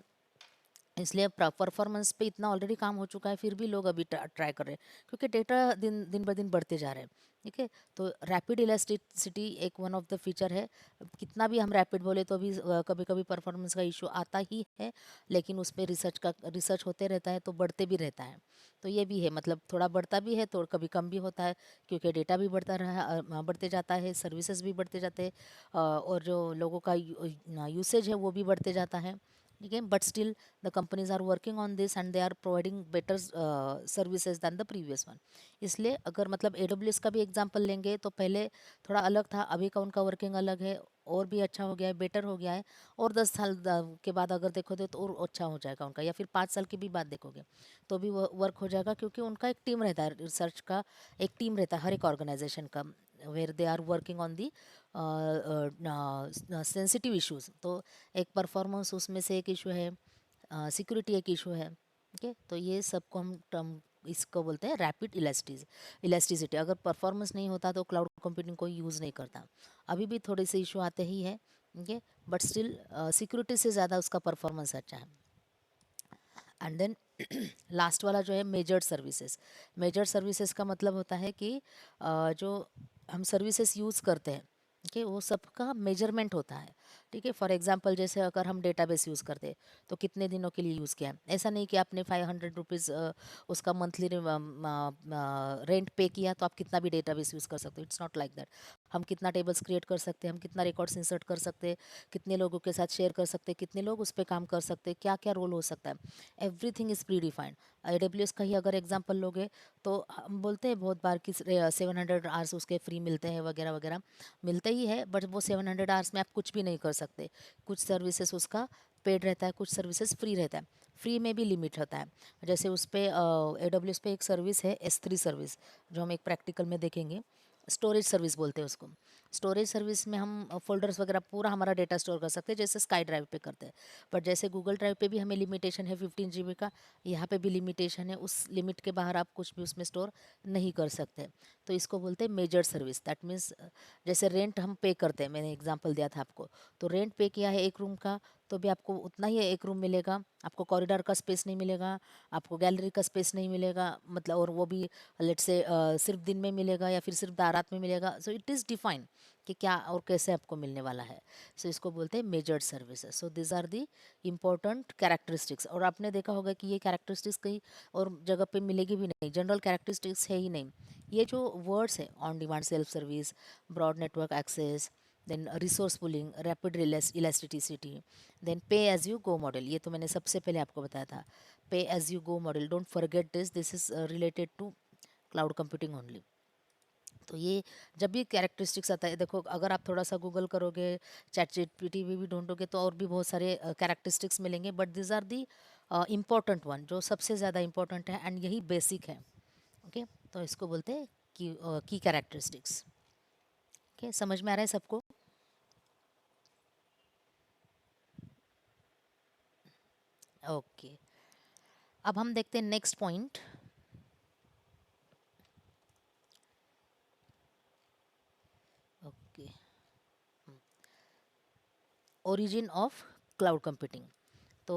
इसलिए परफॉर्मेंस पे इतना ऑलरेडी काम हो चुका है, फिर भी लोग अभी ट्राई कर रहे हैं, क्योंकि डेटा दिन दिन ब दिन बढ़ते जा रहे हैं। ठीक है। तो रैपिड इलास्टिसिटी एक वन ऑफ द फीचर है। कितना भी हम रैपिड बोले तो भी कभी कभी परफॉर्मेंस का इशू आता ही है, लेकिन उस पर रिसर्च होते रहता है, तो बढ़ते भी रहता है। तो ये भी है, मतलब थोड़ा बढ़ता भी है तो कभी कम भी होता है, क्योंकि डेटा भी बढ़ता रहा बढ़ते जाता है, सर्विसेज भी बढ़ते जाते हैं, और जो लोगों का यूसेज है वो भी बढ़ते जाता है। ठीक है। But still the companies are working on this and they are providing better services than the previous one। इसलिए अगर मतलब AWS का भी एग्जांपल लेंगे तो पहले थोड़ा अलग था, अभी का उनका वर्किंग अलग है, और भी अच्छा हो गया है, बेटर हो गया है। और 10 साल के बाद अगर देखोगे तो और अच्छा हो जाएगा उनका, या फिर 5 साल की भी बात देखोगे तो भी वो वर्क हो जाएगा, क्योंकि उनका एक टीम रहता है, रिसर्च का एक टीम रहता है हर एक ऑर्गेनाइजेशन का, where they are working on the sensitive issues. तो एक परफॉर्मेंस उसमें से एक इशू है, सिक्योरिटी एक इशू है। ओके। तो ये सबको हम टर्म इसको बोलते हैं रैपिड इलास्टिसिटी। अगर परफॉर्मेंस नहीं होता तो क्लाउड कंप्यूटिंग कोई यूज़ नहीं करता। अभी भी थोड़े से इशू आते ही है। ओके। बट स्टिल सिक्योरिटी से ज़्यादा उसका परफॉर्मेंस अच्छा है। एंड देन लास्ट वाला जो है मेजर्ड सर्विसेज। मेजर्ड सर्विसेज का मतलब होता है कि जो हम सर्विसेज यूज़ करते हैं, ठीक है, वो सबका मेजरमेंट होता है। ठीक है। फॉर एग्जांपल जैसे अगर हम डेटाबेस यूज़ करते हैं तो कितने दिनों के लिए यूज़ किया है। ऐसा नहीं कि आपने 500 रुपीज़ उसका मंथली रेंट पे किया तो आप कितना भी डेटाबेस यूज़ कर सकते हो। It's not like that. हम कितना टेबल्स क्रिएट कर सकते हैं, हम कितना रिकॉर्ड्स इंसर्ट कर सकते हैं, कितने लोगों के साथ शेयर कर सकते हैं, कितने लोग उस पर काम कर सकते हैं, क्या क्या रोल हो सकता है, everything is pre defined. AWS का ही अगर एग्जांपल लोगे तो हम बोलते हैं बहुत बार कि 700 आवर्स उसके फ्री मिलते हैं वगैरह वगैरह, मिलते ही है, बट वो 700 आवर्स में आप कुछ भी नहीं कर सकते। कुछ सर्विसेज उसका पेड रहता है, कुछ सर्विसेज फ्री रहता है। फ्री में भी लिमिट होता है। जैसे उस पर AWS पे एक सर्विस है S3 सर्विस, जो हम एक प्रैक्टिकल में देखेंगे। स्टोरेज सर्विस बोलते हैं उसको। स्टोरेज सर्विस में हम फोल्डर्स वगैरह पूरा हमारा डेटा स्टोर कर सकते हैं, जैसे स्काई ड्राइव पे करते हैं। बट जैसे गूगल ड्राइव पे भी हमें लिमिटेशन है 15 GB का, यहाँ पे भी लिमिटेशन है, उस लिमिट के बाहर आप कुछ भी उसमें स्टोर नहीं कर सकते। तो इसको बोलते हैं मेजर सर्विस। दैट मीन्स जैसे रेंट हम पे करते हैं, मैंने एग्जांपल दिया था आपको, तो रेंट पे किया है एक रूम का, तो भी आपको उतना ही एक रूम मिलेगा, आपको कॉरिडोर का स्पेस नहीं मिलेगा, आपको गैलरी का स्पेस नहीं मिलेगा, मतलब और वो भी लेट से सिर्फ दिन में मिलेगा या फिर सिर्फ रात में मिलेगा। सो इट इज़ डिफाइन कि क्या और कैसे आपको मिलने वाला है। सो इसको बोलते हैं measured services. So this are the important characteristics. और आपने देखा होगा कि ये कैरेक्टरिस्टिक्स कहीं और जगह पे मिलेगी भी नहीं, जनरल कैरेक्टरिस्टिक्स है ही नहीं। ये जो वर्ड्स है, on demand self service, broad network access, then resource pooling, rapid elasticity, then pay as you go model, ये तो मैंने सबसे पहले आपको बताया था। Pay as you go model, don't forget this, this is related to cloud computing only. तो ये जब भी कैरेक्टरिस्टिक्स आता है, देखो अगर आप थोड़ा सा गूगल करोगे, चैट जीपीटी में भी ढूंढोगे तो और भी बहुत सारे कैरेक्टरिस्टिक्स मिलेंगे, but this are the important one, जो सबसे ज़्यादा इम्पोर्टेंट है एंड यही बेसिक है। ओके, तो इसको बोलते हैं की कैरेक्टरिस्टिक्स। ओके, समझ में आ रहा है सबको? ओके, अब हम देखते हैं next point. Okay, origin of cloud computing. तो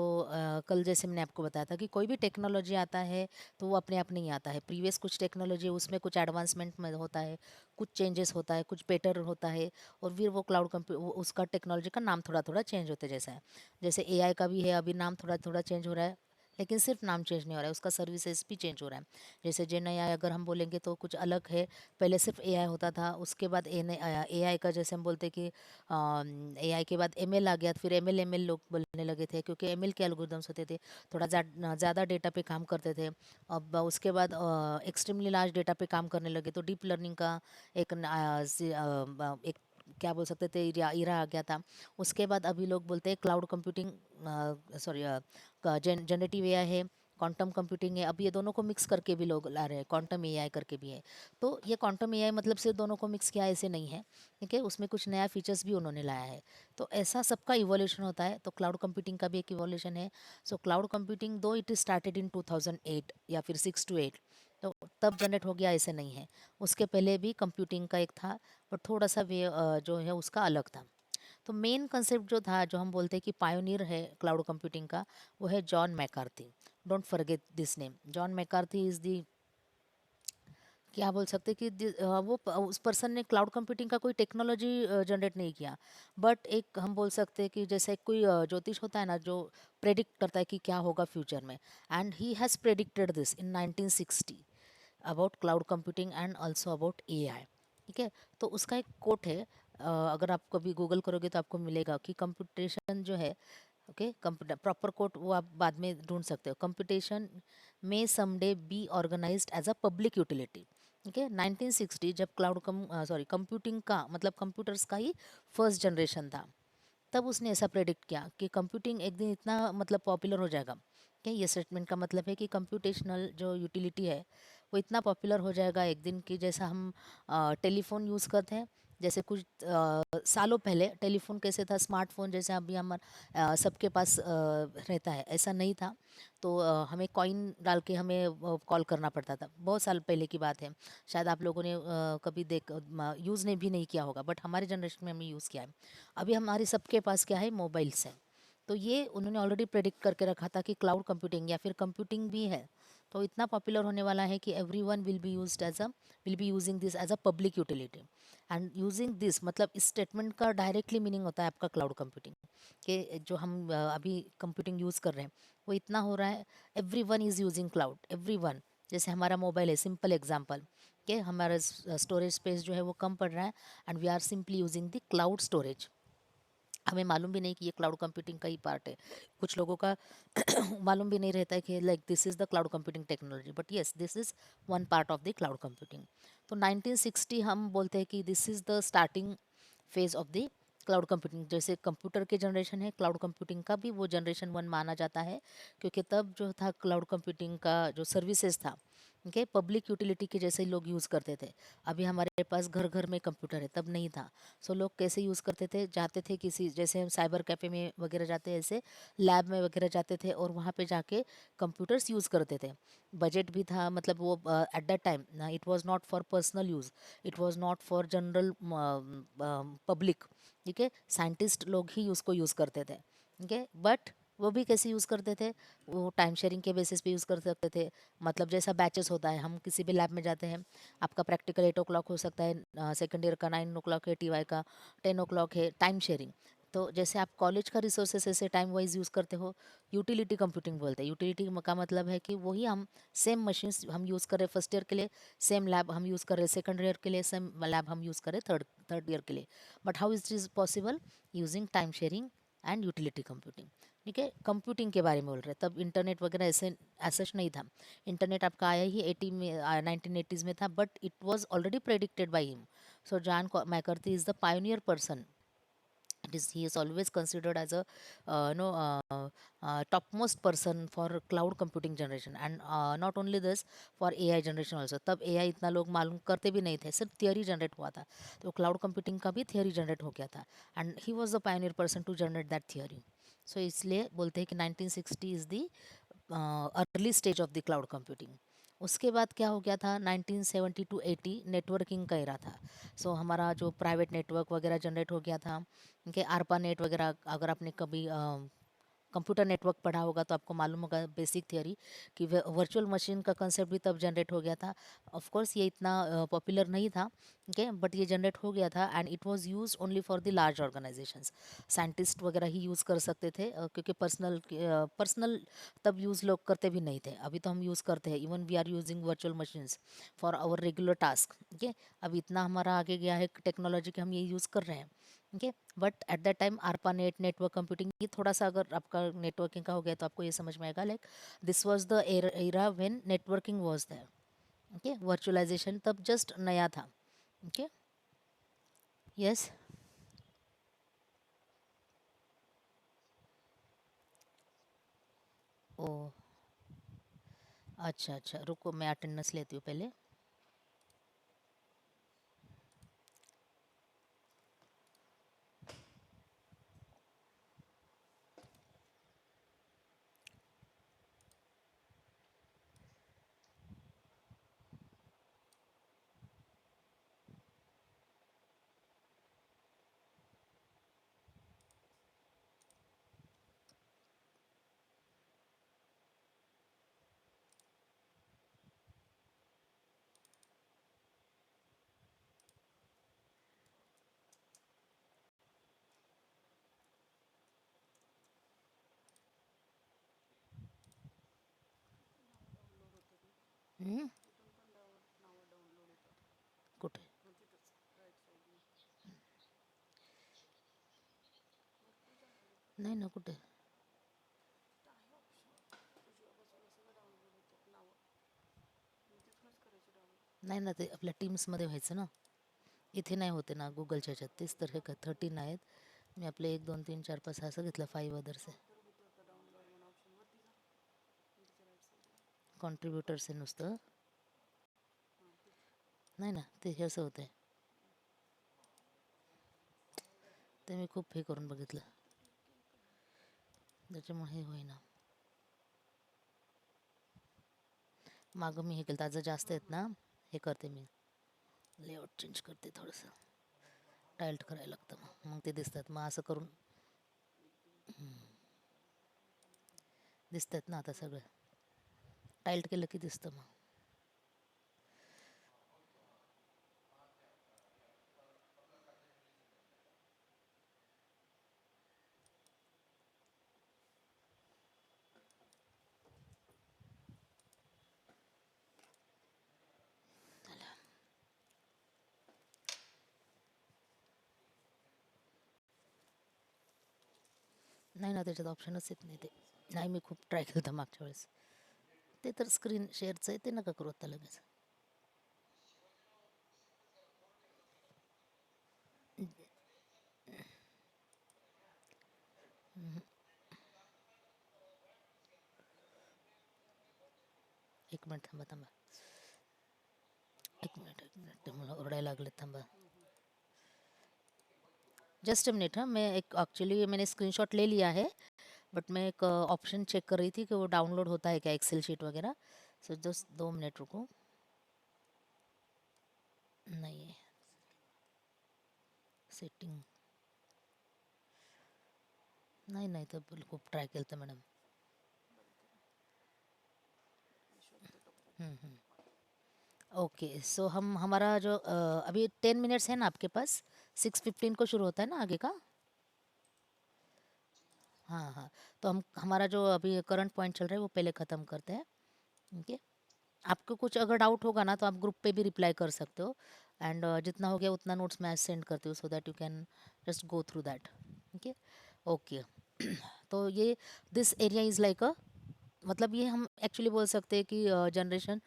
कल जैसे मैंने आपको बताया था कि कोई भी टेक्नोलॉजी आता है तो वो अपने आप नहीं आता है। प्रीवियस कुछ टेक्नोलॉजी उसमें कुछ एडवांसमेंट में होता है, कुछ चेंजेस होता है, कुछ बेटर होता है, और फिर वो उसका टेक्नोलॉजी का नाम थोड़ा थोड़ा चेंज होते जैसा है। जैसे एआई का भी है, अभी नाम थोड़ा थोड़ा चेंज हो रहा है, लेकिन सिर्फ नाम चेंज नहीं हो रहा है, उसका सर्विसेज भी चेंज हो रहा है। जैसे जेन एआई अगर हम बोलेंगे तो कुछ अलग है, पहले सिर्फ एआई होता था, उसके बाद एआई का जैसे हम बोलते हैं कि एआई के बाद एमएल आ गया, फिर एमएल लोग बोलने लगे थे क्योंकि एमएल के एल्गोरिदम्स होते थे, थोड़ा ज़्यादा डेटा पे काम करते थे। अब उसके बाद एक्सट्रीमली लार्ज डेटा पे काम करने लगे, तो डीप लर्निंग का एक क्या बोल सकते थे इरा आ गया था। उसके बाद अभी लोग बोलते हैं cloud computing, sorry, generative AI है, क्वांटम कंप्यूटिंग है। अब ये दोनों को मिक्स करके भी लोग ला रहे हैं, क्वांटम एआई करके भी है। तो ये क्वांटम एआई मतलब सिर्फ दोनों को मिक्स किया ऐसे नहीं है, ठीक है, उसमें कुछ नया फीचर्स भी उन्होंने लाया है। तो ऐसा सबका इवोल्यूशन होता है, तो क्लाउड कंप्यूटिंग का भी एक इवोल्यूशन है। सो क्लाउड कंप्यूटिंग दो इट स्टार्टेड इन 2008 या फिर 6 to 8, तो तब जनरेट हो गया ऐसे नहीं है। उसके पहले भी कंप्यूटिंग का एक था, पर थोड़ा सा वे जो है उसका अलग था। तो मेन कंसेप्ट जो था, जो हम बोलते हैं कि पायोनियर है क्लाउड कंप्यूटिंग का, वो है John McCarthy. Don't forget this name. John McCarthy is the, क्या बोल सकते हैं कि उस पर्सन ने क्लाउड कंप्यूटिंग का कोई टेक्नोलॉजी जनरेट नहीं किया, बट एक हम बोल सकते हैं कि जैसे कोई ज्योतिष होता है ना, जो प्रेडिक्ट करता है कि क्या होगा फ्यूचर में, and he has predicted this in 1960 about cloud computing and also about AI. ठीक है, तो उसका एक कोट है, अगर आप कभी गूगल करोगे तो आपको मिलेगा कि कंप्यूटेशन जो है, ओके, कंप्यूटर प्रॉपर कोट वो आप बाद में ढूंढ सकते हो, computation may someday be organized as a public utility. ठीक है, 1960 जब कंप्यूटिंग का मतलब कंप्यूटर्स का ही फर्स्ट जनरेशन था, तब उसने ऐसा प्रेडिक्ट किया कि कंप्यूटिंग एक दिन इतना मतलब पॉपुलर हो जाएगा। क्या ये स्टेटमेंट का मतलब है कि कंप्यूटेशनल जो यूटिलिटी है वो इतना पॉपुलर हो जाएगा एक दिन कि जैसा हम टेलीफोन यूज़ करते हैं, जैसे कुछ सालों पहले टेलीफोन कैसे था, स्मार्टफोन जैसे अभी हम सबके पास रहता है, ऐसा नहीं था। तो हमें कॉइन डाल के हमें कॉल करना पड़ता था, बहुत साल पहले की बात है। शायद आप लोगों ने कभी यूज़ नहीं भी नहीं किया होगा, बट हमारे जनरेशन में हमने यूज़ किया है। अभी हमारे सबके पास क्या है, मोबाइल्स हैं। तो ये उन्होंने ऑलरेडी प्रेडिक्ट करके रखा था कि क्लाउड कंप्यूटिंग या फिर कंप्यूटिंग भी है, तो इतना पॉपुलर होने वाला है कि everyone will be using this as a public utility. And using this मतलब इस स्टेटमेंट का डायरेक्टली मीनिंग होता है आपका क्लाउड कंप्यूटिंग, कि जो हम अभी कंप्यूटिंग यूज़ कर रहे हैं वो इतना हो रहा है, every one is using cloud, every one. जैसे हमारा मोबाइल है, सिंपल एग्जाम्पल, कि हमारा स्टोरेज स्पेस जो है वो कम पड़ रहा है, and we are simply using the cloud storage. हमें मालूम भी नहीं कि ये क्लाउड कंप्यूटिंग का ही पार्ट है। कुछ लोगों का मालूम भी नहीं रहता है कि like this is the cloud computing technology, but yes this is one part of the cloud computing. तो 1960 हम बोलते हैं कि this is the starting phase of the cloud computing. जैसे कंप्यूटर के जनरेशन है, क्लाउड कंप्यूटिंग का भी वो जनरेशन वन माना जाता है, क्योंकि तब जो था क्लाउड कंप्यूटिंग का जो सर्विसेज था, ओके, पब्लिक यूटिलिटी के जैसे ही लोग यूज़ करते थे। अभी हमारे पास घर घर में कंप्यूटर है, तब नहीं था। सो लोग कैसे यूज़ करते थे, जाते थे किसी, जैसे हम साइबर कैफ़े में वगैरह जाते हैं, ऐसे लैब में वगैरह जाते थे और वहाँ पे जाके कंप्यूटर्स यूज़ करते थे। बजट भी था, मतलब वो at that time it was not for personal use, it was not for general public. ठीक है, साइंटिस्ट लोग ही उसको यूज़ करते थे। ठीक है। बट वो भी कैसे यूज़ करते थे, वो टाइम शेयरिंग के बेसिस पे यूज़ कर सकते थे। मतलब जैसा बैचेस होता है, हम किसी भी लैब में जाते हैं, आपका प्रैक्टिकल 8 o'clock हो सकता है, सेकेंड ईयर का 9 o'clock है, टीवाई का 10 o'clock है, टाइम शेयरिंग। तो जैसे आप कॉलेज का रिसोर्सेस ऐसे टाइम वाइज यूज़ करते हो, यूटिलिटी कंप्यूटिंग बोलते हैं। यूटिलिटी का मतलब है कि वही हम सेम मशीन्स हम यूज़ करें फर्स्ट ईयर के लिए, सेम लैब हम यूज़ करें सेकंड ईयर के लिए, सेम लैब हम यूज़ करें थर्ड थर्ड ईयर के लिए। But how is is possible, using time sharing and utility computing. ठीक है, कंप्यूटिंग के बारे में बोल रहे हैं। तब इंटरनेट वगैरह ऐसे ऐसा नहीं था। इंटरनेट आपका आया ही 1980s में था, but it was already predicted by him. So John मैकर्थी is the pioneer person. It is, he is always considered as a topmost person for cloud computing generation, and not only this, for AI generation also. तब AI इतना लोग मालूम करते भी नहीं थे, सिर्फ theory generate हुआ था। तो क्लाउड कंप्यूटिंग का भी थियरी जनरेट हो गया था, and he was the pioneer person to generate that theory. So इसलिए बोलते हैं कि 1960 is the early stage of the cloud computing. उसके बाद क्या हो गया था, 1970 टू 80 नेटवर्किंग का एरा था। सो हमारा जो प्राइवेट नेटवर्क वगैरह जनरेट हो गया था, कि आरपा नेट वगैरह, अगर आपने कभी कंप्यूटर नेटवर्क पढ़ा होगा तो आपको मालूम होगा बेसिक थियरी, कि वर्चुअल मशीन का कंसेप्ट भी तब जनरेट हो गया था। ऑफ कोर्स ये इतना पॉपुलर नहीं था, ओके, बट ये जनरेट हो गया था, and it was used only for the large organisations. Scientist वगैरह ही यूज़ कर सकते थे, क्योंकि पर्सनल तब यूज़ लोग करते भी नहीं थे। अभी तो हम यूज़ करते हैं, even we are using virtual machines for our regular task. Okay, अब इतना हमारा आगे गया है टेक्नोलॉजी के, हम ये यूज़ कर रहे हैं। Okay, but at that time आरपा net, network computing, ये थोड़ा सा अगर आपका नेटवर्किंग का हो गया तो आपको ये समझ में आएगा, like this was the era when networking was there. Okay, virtualization तब जस्ट नया था। Okay, yes. ओ, अच्छा अच्छा, रुको मैं अटेंडेंस लेती हूँ पहले। हम्म, कुठे? नाही ना, कुठे? नाही ना, ते आपल्या टीम्समध्ये व्हायचं ना, इथे नाही होते ना गुगलच्या ह्याच्यात. तेच तर, हे का 13 आहेत, मी आपले 1 2 3 4 5 असं घेतलं, 5 अदर्स आहे. कॉन्ट्रीब्युटर्स आहे नुसतं. नाही ना, ते हे असं होतं आहे, ते मी खूप हे करून बघितलं, त्याच्यामुळे हे होईना. मागं मी हे केलं, ताजं जास्त आहेत ना, हे करते मी, लेआउट चेंज करते थोडंसं, टाईल्ट करायला लागतं, मग ते दिसतात. मग असं करून दिसतात ना आता सगळं, टाईल्ट केलं की दिसतं मग. नाही ना, त्याच्यात ऑप्शनच येत नाही ते. नाही, मी खूप ट्राय केलं होतं मागच्या वेळेस. ते तर स्क्रीन शेअरचं आहे, ते नका करू आता लगेच. एक मिनिट थांबा थांबा, एक मिनिट, ते मला ओरडायला लागले, थांबा. जस्ट अ मिनट, हाँ, मैं एक एक्चुअली मैंने स्क्रीनशॉट ले लिया है, बट मैं एक ऑप्शन चेक कर रही थी कि वो डाउनलोड होता है क्या, एक्सेल शीट वगैरह. सो जस्ट 2 मिनट रुको. नहीं है सेटिंग, नहीं नहीं तो बिल्कुल ट्राय केलं मॅडम. ओके सो हम हमारा जो अभी 10 मिनट्स है ना आपके पास. 6:15 को शुरू होता है ना आगे का. हाँ हाँ. तो हम हमारा जो अभी करंट पॉइंट चल रहा है वो पहले ख़त्म करते हैं. ओके. आपको कुछ अगर डाउट होगा ना तो आप ग्रुप पे भी रिप्लाई कर सकते हो. एंड जितना हो गया उतना नोट्स मैं सेंड करती हूँ so that you can just go through that. Okay. Okay. तो ये दिस एरिया इज़ लाइक अ, मतलब ये हम एक्चुअली बोल सकते हैं कि जनरेशन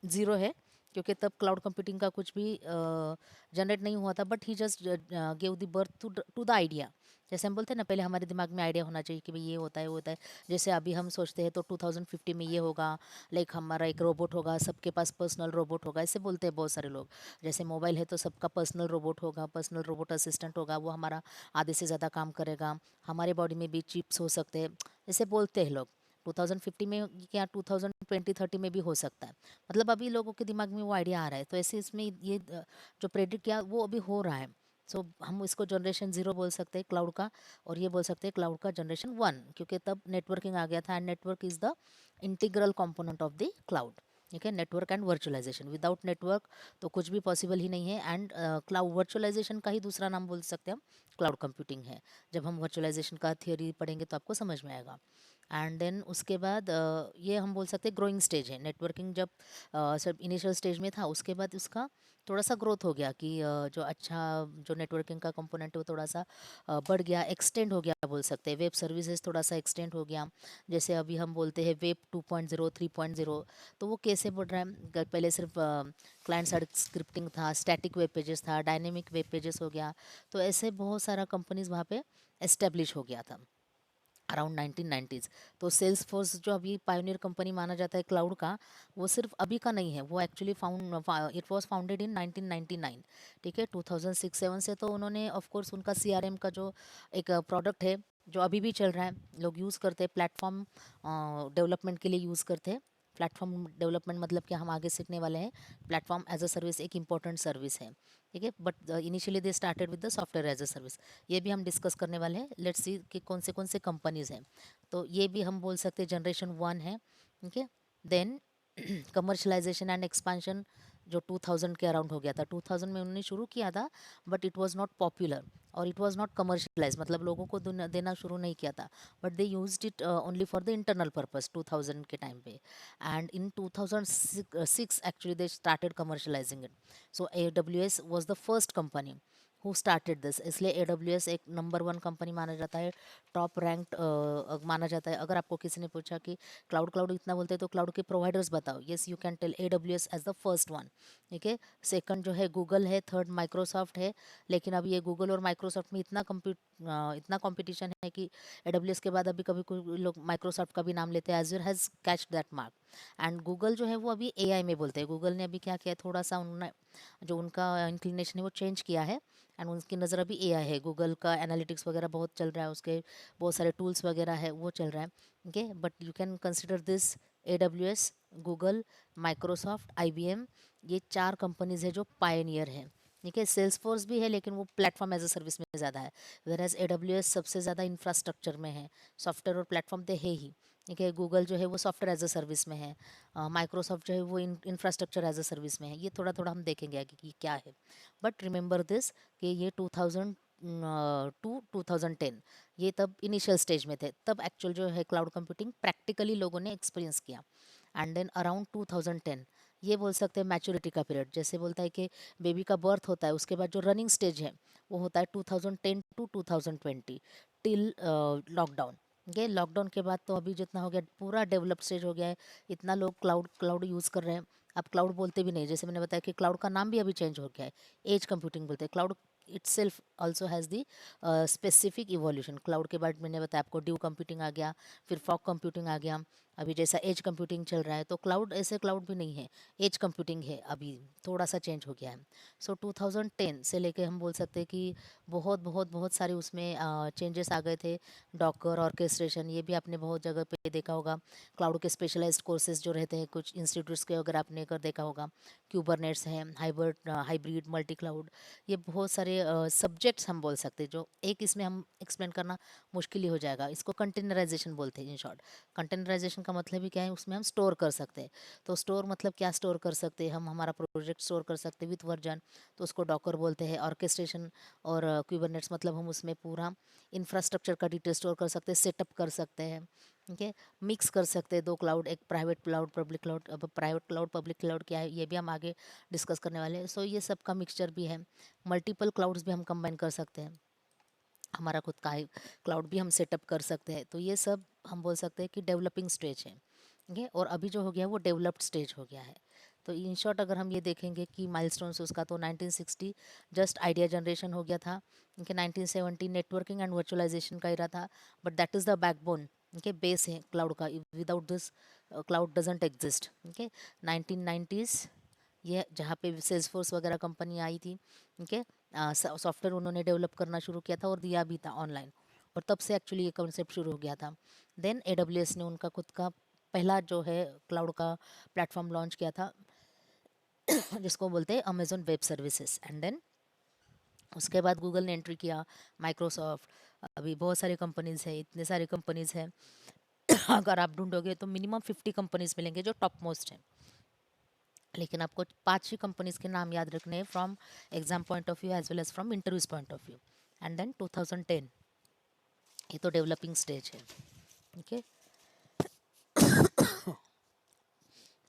ज़ीरो है. क्योंकि तब क्लाउड कंप्यूटिंग का कुछ भी जनरेट नहीं हुआ था, but he just gave the birth to the idea. जैसे हम बोलते हैं ना, पहले हमारे दिमाग में आइडिया होना चाहिए कि भाई ये होता है वो होता है. जैसे अभी हम सोचते हैं तो 2050 में ये होगा, लाइक हमारा एक रोबोट होगा, सबके पास पर्सनल रोबोट होगा, ऐसे बोलते हैं बहुत सारे लोग. जैसे मोबाइल है तो सबका पर्सनल रोबोट होगा, पर्सनल रोबोट असिस्टेंट होगा, वो हमारा आधे से ज़्यादा काम करेगा. हमारे बॉडी में भी चिप्स हो सकते हैं, ऐसे बोलते हैं लोग. 2050 में क्या 2020-30 में भी हो सकता है. मतलब अभी लोगों के दिमाग में वो आइडिया आ रहा है, तो ऐसे इसमें ये जो प्रेडिक्ट किया वो अभी हो रहा है. सो हम इसको जनरेशन ज़ीरो बोल सकते हैं क्लाउड का. और ये बोल सकते हैं क्लाउड का जनरेशन वन, क्योंकि तब नेटवर्किंग आ गया था. And network is the integral component of the cloud. ठीक है. Network and virtualization, without network तो कुछ भी पॉसिबल ही नहीं है. एंड क्लाउड वर्चुअलाइजेशन का ही दूसरा नाम बोल सकते हैं हम, क्लाउड कंप्यूटिंग है. जब हम वर्चुअलाइजेशन का थियोरी पढ़ेंगे तो आपको समझ में आएगा. एंड देन उसके बाद ये हम बोल सकते हैं ग्रोइंग स्टेज है. नेटवर्किंग जब सब इनिशियल स्टेज में था, उसके बाद उसका थोड़ा सा ग्रोथ हो गया कि जो अच्छा जो नेटवर्किंग का कंपोनेंट है वो थोड़ा सा बढ़ गया, एक्सटेंड हो गया बोल सकते हैं. वेब सर्विसेज थोड़ा सा एक्सटेंड हो गया. जैसे अभी हम बोलते हैं वेब 2.0 3.0. तो वो कैसे बढ़ रहा है, पहले सिर्फ क्लाइंट साइड स्क्रिप्टिंग था, स्टैटिक वेब पेजेस था, डायनेमिक वेब पेजेस हो गया. तो ऐसे बहुत सारा कंपनीज वहाँ पे एस्टेब्लिश हो गया था अराउंड 1990s. तो सेल्स फोर्स जो अभी पायोनियर कंपनी माना जाता है क्लाउड का, वो सिर्फ अभी का नहीं है. वो actually it was founded in 1999. ठीक है. 2006-7 से तो उन्होंने ऑफ कोर्स उनका सीआरएम का जो एक प्रोडक्ट है जो अभी भी चल रहा है, लोग यूज़ करते हैं, प्लेटफॉर्म डेवलपमेंट के लिए यूज़ करते हैं. प्लेटफॉर्म डेवलपमेंट मतलब कि हम आगे सीखने वाले हैं. प्लेटफॉर्म एज अ सर्विस एक इम्पॉर्टेंट सर्विस है. ठीक है. But initially they started with the software as a service. ये भी हम डिस्कस करने वाले हैं. लेट्स सी कि कौन से कंपनीज हैं. तो ये भी हम बोल सकते हैं जनरेशन वन है. ठीक है. देन कमर्शलाइजेशन एंड एक्सपांशन जो 2000 के अराउंड हो गया था. 2000 में उन्होंने शुरू किया था, but it was not popular और इट वाज नॉट कमर्शलाइज, मतलब लोगों को देना शुरू नहीं किया था. But they used it only for the internal purpose 2000 के टाइम पे. And in 2006 actually they started commercializing it. So AWS was the first company who started this. इसलिए AWS एक नंबर वन कंपनी माना जाता है, टॉप रैंक्ड माना जाता है. अगर आपको किसी ने पूछा कि क्लाउड क्लाउड इतना बोलते हैं तो क्लाउड के प्रोवाइडर्स बताओ, yes you can tell AWS as the first one. ठीक है. सेकंड जो है गूगल है, थर्ड माइक्रोसॉफ्ट है. लेकिन अब ये गूगल और माइक्रोसॉफ्ट में इतना कंपटीशन है कि AWS के बाद अभी कभी कोई लोग माइक्रोसॉफ्ट का भी नाम लेते हैं. Azure has catch that mark. And Google जो है वो अभी AI में बोलते हैं. गूगल ने अभी क्या किया है, थोड़ा सा उन्होंने जो उनका इंक्लिनेशन है वो चेंज किया है. एंड उनकी नज़र अभी AI है. गूगल का एनालिटिक्स वगैरह बहुत चल रहा है, उसके बहुत सारे टूल्स वगैरह है वो चल रहा है. Okay. But you can consider this AWS, Google, Microsoft, IBM, ये चार कंपनीज है जो पायनियर है. ठीक है. सेल्स फोर्स भी है लेकिन वो प्लेटफॉर्म एज अ सर्विस में ज़्यादा है. वेर एज AWS सबसे ज़्यादा इंफ्रास्ट्रक्चर में है, सॉफ्टवेयर और प्लेटफॉर्म तो है ही. ठीक है. गूगल जो है वो सॉफ्टवेयर एज अ सर्विस में है. माइक्रोसॉफ्ट जो है वो इंफ्रास्ट्रक्चर एज अ सर्विस में है. ये थोड़ा थोड़ा हम देखेंगे आगे कि क्या है. बट रिमेंबर दिस कि ये 2000 टू 2010 ये तब इनिशियल स्टेज में थे. तब एक्चुअल जो है क्लाउड कंप्यूटिंग प्रैक्टिकली लोगों ने एक्सपीरियंस किया. एंड देन अराउंड 2010 ये बोल सकते हैं मैच्योरिटी का पीरियड. जैसे बोलता है कि बेबी का बर्थ होता है, उसके बाद जो रनिंग स्टेज है वो होता है 2010 टू 2020 टिल लॉकडाउन. ये लॉकडाउन के बाद तो अभी जितना हो गया पूरा डेवलप स्टेज हो गया है. इतना लोग क्लाउड क्लाउड यूज़ कर रहे हैं. अब क्लाउड बोलते भी नहीं. जैसे मैंने बताया कि क्लाउड का नाम भी अभी चेंज हो गया है, एज कंप्यूटिंग बोलते हैं. Cloud itself also has the specific evolution. Cloud के बाद मैंने बताया आपको ड्यू कंप्यूटिंग आ गया, फिर फॉग कंप्यूटिंग आ गया. अभी जैसा एज कंप्यूटिंग चल रहा है, तो क्लाउड ऐसे क्लाउड भी नहीं है, एज कंप्यूटिंग है, अभी थोड़ा सा चेंज हो गया है। सो 2010 से लेके हम बोल सकते हैं कि बहुत बहुत बहुत सारे उसमें चेंजेस आ गए थे। डॉकर ऑर्केस्ट्रेशन, ये भी आपने बहुत जगह पे देखा होगा। क्लाउड के स्पेशलाइज्ड कोर्सेज जो रहते हैं कुछ इंस्टीट्यूट्स के, अगर आपने कर देखा होगा, क्यूबरनेट्स हैं, हाइब्रिड मल्टी क्लाउड, ये बहुत सारे सब्जेक्ट्स हम बोल सकते हैं, जो एक इसमें हम एक्सप्लेन करना मुश्किल ही हो जाएगा। इसको कंटेनराइजेशन बोलते हैं इन शॉर्ट। कंटेनराइजेशन का मतलब ही क्या है, उसमें हम स्टोर कर सकते हैं। तो स्टोर मतलब क्या स्टोर कर सकते हैं हम, हमारा प्रोजेक्ट स्टोर कर सकते हैं विथ वर्जन, तो उसको डॉकर बोलते हैं। ऑर्केस्ट्रेशन और क्यूबरनेट्स मतलब हम उसमें पूरा इंफ्रास्ट्रक्चर का डिटेल स्टोर कर सकते हैं, सेटअप कर सकते हैं। ठीक है, मिक्स कर सकते हैं दो क्लाउड, एक प्राइवेट क्लाउड पब्लिक क्लाउड। अब प्राइवेट क्लाउड पब्लिक क्लाउड क्या है, ये भी हम आगे डिस्कस करने वाले हैं। सो ये सब का मिक्सचर भी है। मल्टीपल क्लाउड्स भी हम कंबाइन कर सकते हैं, हमारा खुद का क्लाउड भी हम सेटअप कर सकते हैं। तो ये सब हम बोल सकते हैं कि डेवलपिंग स्टेज है। ठीक है, और अभी जो हो गया है वो डेवलप्ड स्टेज हो गया है। तो इन शॉर्ट अगर हम ये देखेंगे कि माइलस्टोन्स उसका, तो 1960 जस्ट आइडिया जनरेशन हो गया था। इनके 1970 नेटवर्किंग एंड वर्चुअलाइजेशन का इरा था, but that is the backbone, इनके बेस है क्लाउड का। Without this cloud doesn't exist. Okay, 1990s ये जहाँ पे सेल्सफोर्स वगैरह कंपनी आई थी। ठीक है, सॉफ्टवेयर उन्होंने डेवलप करना शुरू किया था और दिया भी था ऑनलाइन, और तब से एक्चुअली ये कॉन्सेप्ट शुरू हो गया था। देन AWS ने उनका खुद का पहला जो है क्लाउड का प्लेटफॉर्म लॉन्च किया था, जिसको बोलते हैं Amazon web services. And then उसके बाद गूगल ने एंट्री किया, माइक्रोसॉफ्ट, अभी बहुत सारी कंपनीज है, इतने सारे कंपनीज हैं। अगर आप ढूंढोगे तो मिनिमम 50 कंपनीज मिलेंगे जो टॉप मोस्ट हैं। लेकिन आपको 5 ही कंपनीज के नाम याद रखने हैं, from exam point of view as well as from interviews point of view. And then 2010, ये तो डेवलपिंग स्टेज है। Okay,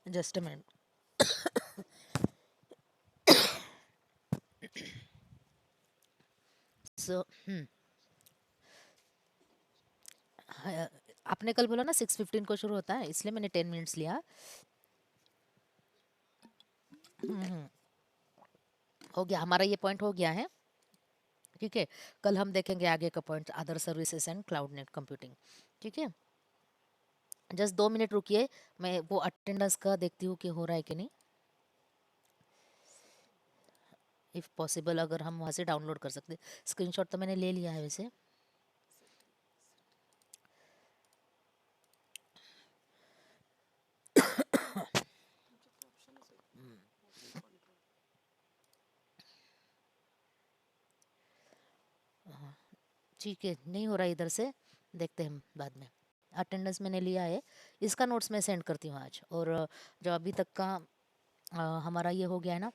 just a minute. So आपने कल बोला ना 6:15 को शुरू होता है, इसलिए मैंने 10 मिनट्स लिया। हो गया हमारा ये पॉइंट, हो गया है। ठीक है, कल हम देखेंगे आगे का point, other services and cloud net computing. ठीक है, जस्ट 2 मिनट रुकिए, मैं वो अटेंडेंस का देखती हूँ कि हो रहा है कि नहीं। इफ़ पॉसिबल अगर हम वहाँ से डाउनलोड कर सकते, स्क्रीनशॉट तो मैंने ले लिया है वैसे। ठीक है, नहीं हो रहा इधर से, देखते हैं बाद में। अटेंडेंस मैंने लिया है, इसका नोट्स मैं सेंड करती हूँ आज। और जो अभी तक का हमारा ये हो गया है ना,